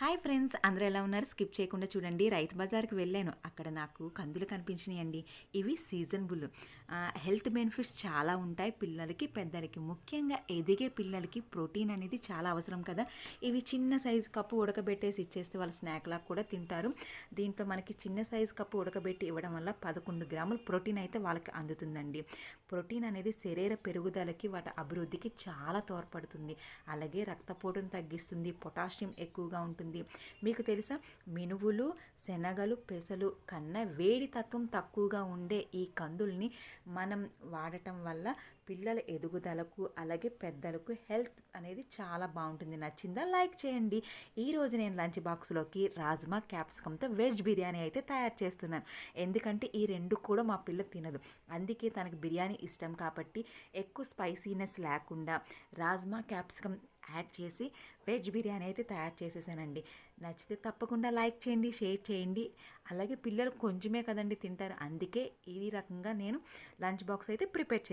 Hi friends, అందరూ ఎలా ఉన్నారు? స్కిప్ చేయకుండా చూడండి. రైతు బజార్కి వెళ్ళాను. అక్కడ నాకు కందులు కనిపించినాయండి. ఇవి సీజనబుల్. హెల్త్ బెనిఫిట్స్ చాలా ఉంటాయి పిల్లలకి, పెద్దలకి. ముఖ్యంగా ఎదిగే పిల్లలకి ప్రోటీన్ అనేది చాలా అవసరం కదా. ఇవి చిన్న సైజు కప్పు ఉడకబెట్టేసి ఇచ్చేస్తే వాళ్ళు స్నాక్లా కూడా తింటారు. దీంట్లో మనకి చిన్న సైజు కప్పు ఉడకబెట్టి ఇవ్వడం వల్ల 11 గ్రాముల ప్రోటీన్ అయితే వాళ్ళకి అందుతుందండి. ప్రోటీన్ అనేది శరీర పెరుగుదలకి, వాటి అభివృద్ధికి చాలా తోడ్పడుతుంది. అలాగే రక్తపోటును తగ్గిస్తుంది, పొటాషియం ఎక్కువగా ఉంటుంది. మీకు తెలుసా, మినువులు, శనగలు, పెసలు కన్నా వేడి తత్వం తక్కువగా ఉండే ఈ కందుల్ని మనం వాడటం వల్ల పిల్లల ఎదుగుదలకు అలాగే పెద్దలకు హెల్త్ అనేది చాలా బాగుంటుంది. నచ్చిందా? లైక్ చేయండి. ఈరోజు నేను లంచ్ బాక్స్లోకి రాజ్మా క్యాప్సికంతో వెజ్ బిర్యానీ అయితే తయారు చేస్తున్నాను. ఎందుకంటే ఈ రెండు కూడా మా పిల్ల తినదు. అందుకే తనకు బిర్యానీ ఇష్టం కాబట్టి ఎక్కువ స్పైసీనెస్ లేకుండా రాజ్మా క్యాప్సికం యాడ్ చేసి వెజ్ బిర్యానీ అయితే తయారు చేసేసానండి. నచ్చితే తప్పకుండా లైక్ చేయండి, షేర్ చేయండి. అలాగే పిల్లలు కొంచెమే కదండి తింటారు. అందుకే ఈ రకంగా నేను లంచ్ బాక్స్ అయితే ప్రిపేర్ చేస్తాను.